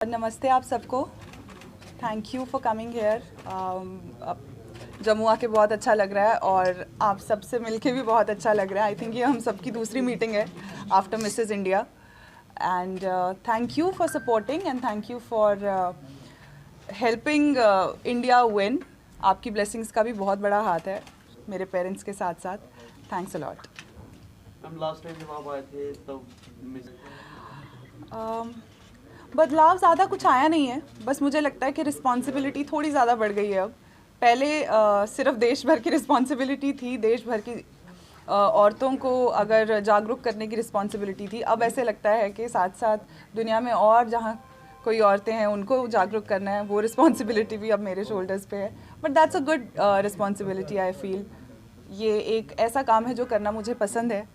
नमस्ते आप सबको। Thank you for coming here. Jammu आके बहुत अच्छा लग रहा है और आप सबसे मिलके भी बहुत अच्छा लग रहा है। आई थिंक ये हम सबकी दूसरी मीटिंग है after Mrs India and thank you for supporting and thank you for helping India win. आपकी ब्लेसिंग्स का भी बहुत बड़ा हाथ है मेरे पेरेंट्स के साथ साथ। Thanks a lot. हम लास्ट टाइम जब आप आए थे तब बदलाव ज़्यादा कुछ आया नहीं है, बस मुझे लगता है कि रिस्पॉन्सिबिलिटी थोड़ी ज़्यादा बढ़ गई है अब। पहले सिर्फ देश भर की रिस्पॉन्सिबिलिटी थी, देश भर की औरतों को अगर जागरूक करने की रिस्पॉन्सिबिलिटी थी। अब ऐसे लगता है कि साथ साथ दुनिया में और जहाँ कोई औरतें हैं उनको जागरूक करना है, वो रिस्पॉन्सिबिलिटी भी अब मेरे शोल्डर्स पे है। But that's a good responsibility I feel. ये एक ऐसा काम है जो करना मुझे पसंद है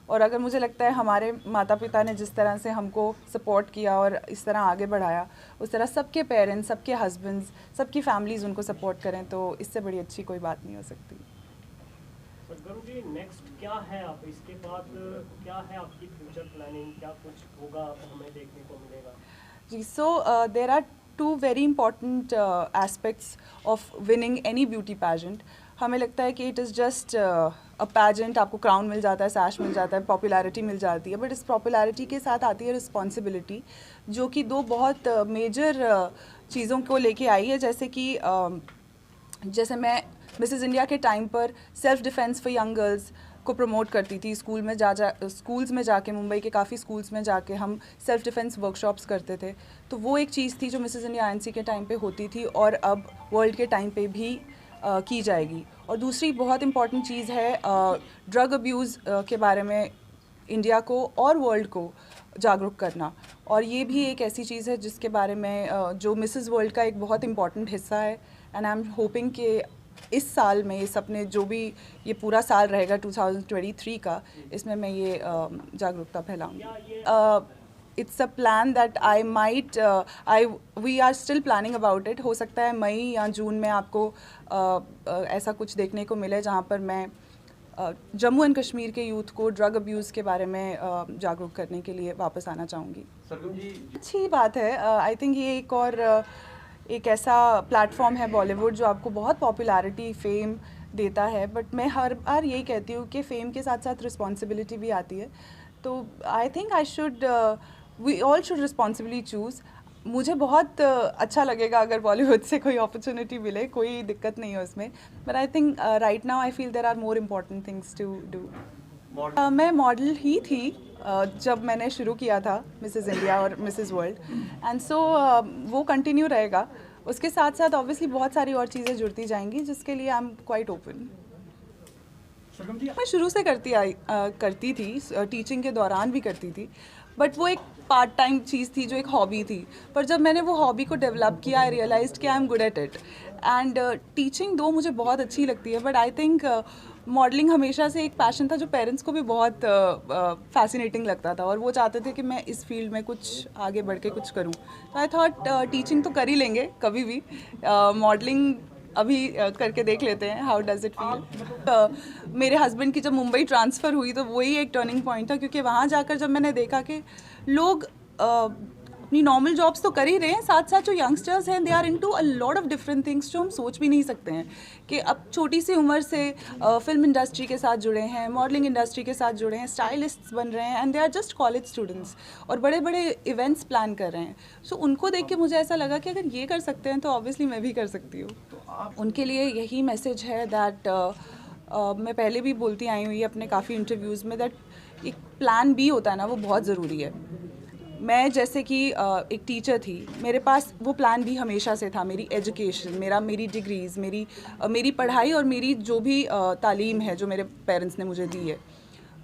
और अगर मुझे लगता है हमारे माता पिता ने जिस तरह से हमको सपोर्ट किया और इस तरह आगे बढ़ाया, उस तरह सबके पेरेंट्स, सबके हस्बैंड्स, सबकी फैमिलीज़ उनको सपोर्ट करें तो इससे बड़ी अच्छी कोई बात नहीं हो सकती। सरगम जी, नेक्स्ट क्या है? आप इसके बाद क्या है आपकी फ्यूचर प्लानिंग? क्या कुछ होगा हमें देखने को मिलेगा? जी, so there are two very important aspects of winning any beauty pageant. हमें लगता है कि it is just a pageant, आपको क्राउन मिल जाता है, सैश मिल जाता है, पॉपुलैरिटी मिल जाती है, बट इस पॉपुलैरिटी के साथ आती है रिस्पॉन्सिबिलिटी, जो कि दो बहुत मेजर चीज़ों को लेके आई है। जैसे मैं मिसेस इंडिया के टाइम पर self defence for young girls को प्रमोट करती थी। स्कूल्स में जाके, मुंबई के काफ़ी स्कूल्स में जाके हम सेल्फ डिफेंस वर्कशॉप्स करते थे। तो वो एक चीज़ थी जो मिसेस इंडिया आईएनसी के टाइम पे होती थी और अब वर्ल्ड के टाइम पे भी की जाएगी। और दूसरी बहुत इम्पॉर्टेंट चीज़ है ड्रग अब्यूज़ के बारे में इंडिया को और वर्ल्ड को जागरूक करना। और ये भी एक ऐसी चीज़ है जिसके बारे में जो मिसेस वर्ल्ड का एक बहुत इम्पॉर्टेंट हिस्सा है। एंड आई एम होपिंग कि इस साल में, इस अपने जो भी ये पूरा साल रहेगा 2023 का, इसमें मैं ये जागरूकता फैलाऊंगी। It's a plan that I might we are still planning about it. हो सकता है मई या जून में आपको ऐसा कुछ देखने को मिले जहाँ पर मैं जम्मू एंड कश्मीर के यूथ को ड्रग अब्यूज़ के बारे में जागरूक करने के लिए वापस आना चाहूँगी। सरगम जी अच्छी बात है। आई थिंक ये एक ऐसा प्लेटफॉर्म है बॉलीवुड जो आपको बहुत पॉपुलैरिटी, फेम देता है, बट मैं हर बार यही कहती हूँ कि फेम के साथ साथ रिस्पॉन्सिबिलिटी भी आती है। तो I think we all should responsibly choose. मुझे बहुत अच्छा लगेगा अगर बॉलीवुड से कोई अपॉर्चुनिटी मिले, कोई दिक्कत नहीं है उसमें। But I think right now I feel there are more important things to do. मैं मॉडल ही थी जब मैंने शुरू किया था मिसेस इंडिया और मिसेस वर्ल्ड, एंड सो वो कंटिन्यू रहेगा। उसके साथ साथ ऑब्वियसली बहुत सारी और चीज़ें जुड़ती जाएंगी जिसके लिए आई एम क्वाइट ओपन। मैं शुरू से करती थी, टीचिंग के दौरान भी करती थी, बट वो एक पार्ट टाइम चीज़ थी जो एक हॉबी थी। पर जब मैंने वो हॉबी को डेवलप किया, आई रियलाइज्ड कि I am good at it. And teaching दो मुझे बहुत अच्छी लगती है, बट आई थिंक मॉडलिंग हमेशा से एक पैशन था जो पेरेंट्स को भी बहुत फैसिनेटिंग लगता था और वो चाहते थे कि मैं इस फील्ड में कुछ आगे बढ़ के कुछ करूं। तो आई थॉट टीचिंग तो कर ही लेंगे कभी भी, मॉडलिंग अभी करके देख लेते हैं, हाउ डज़ इट फील। मेरे हस्बैंड की जब मुंबई ट्रांसफ़र हुई तो वही एक टर्निंग पॉइंट था, क्योंकि वहाँ जाकर जब मैंने देखा कि लोग अपनी नॉर्मल जॉब्स तो कर ही रहे हैं, साथ साथ जो यंगस्टर्स हैं they are into a lot of different things जो हम सोच भी नहीं सकते हैं कि अब छोटी सी उम्र से फिल्म इंडस्ट्री के साथ जुड़े हैं, मॉडलिंग इंडस्ट्री के साथ जुड़े हैं, स्टाइलिस्ट्स बन रहे हैं, and they are just college students और बड़े बड़े इवेंट्स प्लान कर रहे हैं। सो उनको देख के मुझे ऐसा लगा कि अगर ये कर सकते हैं तो ऑब्वियसली मैं भी कर सकती हूँ। उनके लिए यही मैसेज है दैट मैं पहले भी बोलती आई हुई अपने काफ़ी इंटरव्यूज़ में, दैट एक प्लान बी होता है ना, वो बहुत ज़रूरी है। मैं जैसे कि एक टीचर थी, मेरे पास वो प्लान भी हमेशा से था। मेरी एजुकेशन, मेरी डिग्रीज़, मेरी पढ़ाई और मेरी जो भी तालीम है जो मेरे पेरेंट्स ने मुझे दी है।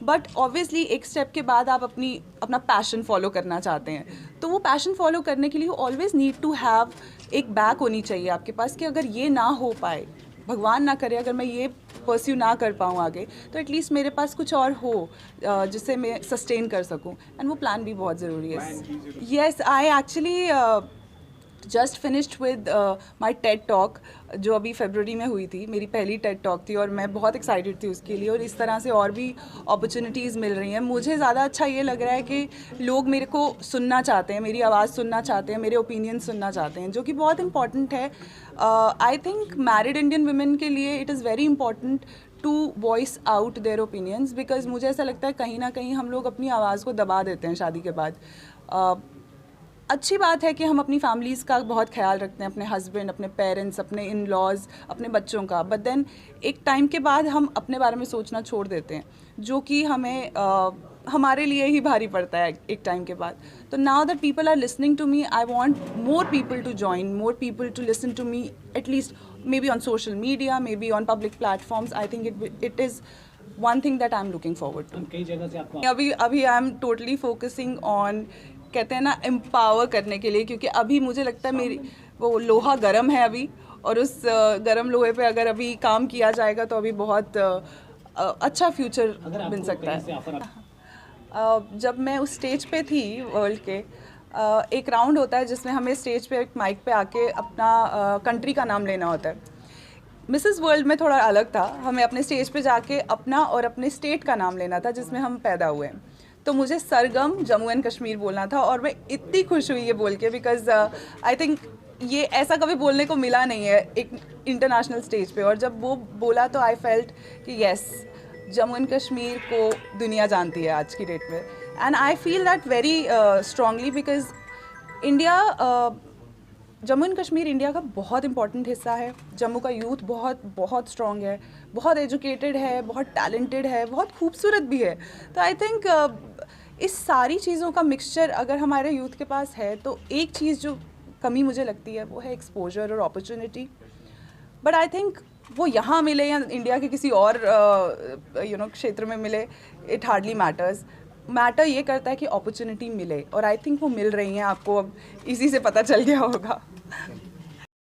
बट ऑब्वियसली एक स्टेप के बाद आप अपना पैशन फॉलो करना चाहते हैं, तो वो पैशन फॉलो करने के लिए ऑलवेज़ नीड टू हैव एक बैक होनी चाहिए आपके पास कि अगर ये ना हो पाए, भगवान ना करे, अगर मैं ये परस्यू ना कर पाऊँ आगे, तो एटलीस्ट मेरे पास कुछ और हो जिससे मैं सस्टेन कर सकूँ। एंड वो प्लान भी बहुत ज़रूरी है। Yes, I actually just finished with my Ted talk जो अभी फरवरी में हुई थी, मेरी पहली टेड टॉक थी और मैं बहुत एक्साइटेड थी उसके लिए। और इस तरह से और भी अपॉर्चुनिटीज़ मिल रही हैं। मुझे ज़्यादा अच्छा ये लग रहा है कि लोग मेरे को सुनना चाहते हैं, मेरी आवाज़ सुनना चाहते हैं, मेरे ओपिनियन सुनना चाहते हैं, जो कि बहुत इंपॉर्टेंट है। I think married Indian women के लिए it is very important to voice out their opinions, because मुझे ऐसा लगता है कहीं ना कहीं हम लोग अपनी आवाज़ को दबा देते हैं शादी के बाद। अच्छी बात है कि हम अपनी फैमिलीज़ का बहुत ख्याल रखते हैं, अपने हस्बैंड, अपने पेरेंट्स, अपने इन लॉज, अपने बच्चों का, बट देन एक टाइम के बाद हम अपने बारे में सोचना छोड़ देते हैं, जो कि हमें हमारे लिए ही भारी पड़ता है एक टाइम के बाद। तो now that people are listening to me, I want more people to join, more people to listen to me, at least maybe on social media, maybe on public platforms. I think it is one thing that I'm looking forward to. कई जगह से आपको अभी I am totally focusing on, कहते हैं ना, empower करने के लिए, क्योंकि अभी मुझे लगता है मेरी वो लोहा गर्म है अभी, और उस गर्म लोहे पे अगर अभी काम किया जाएगा तो अभी बहुत अच्छा फ्यूचर मिल सकता है। जब मैं उस स्टेज पे थी वर्ल्ड के, एक राउंड होता है जिसमें हमें स्टेज पे एक माइक पे आके अपना कंट्री का नाम लेना होता है। मिसेस वर्ल्ड में थोड़ा अलग था, हमें अपने स्टेज पे जाके अपना और अपने स्टेट का नाम लेना था जिसमें हम पैदा हुए हैं। तो मुझे सरगम जम्मू एंड कश्मीर बोलना था, और मैं इतनी खुश हुई ये बोल के, बिकॉज आई थिंक ये ऐसा कभी बोलने को मिला नहीं है एक इंटरनेशनल स्टेज पे। और जब वो बोला तो आई फेल्ट कि येस, जम्मू एंड कश्मीर को दुनिया जानती है आज की डेट में। And I feel that very strongly, because India, Jammu and Kashmir India का बहुत इंपॉर्टेंट हिस्सा है। जम्मू का यूथ बहुत बहुत स्ट्रॉन्ग है, बहुत एजुकेटेड है, बहुत टैलेंटेड है, बहुत खूबसूरत भी है। तो आई थिंक इस सारी चीज़ों का मिक्सचर अगर हमारे यूथ के पास है, तो एक चीज़ जो कमी मुझे लगती है वो है एक्सपोजर और अपॉर्चुनिटी। बट आई थिंक वो यहाँ मिले या इंडिया के किसी और क्षेत्र में मिले, इट हार्डली मैटर्स। मैटर ये करता है कि अपॉर्चुनिटी मिले, और आई थिंक वो मिल रही हैं। आपको अब इसी से पता चल गया होगा।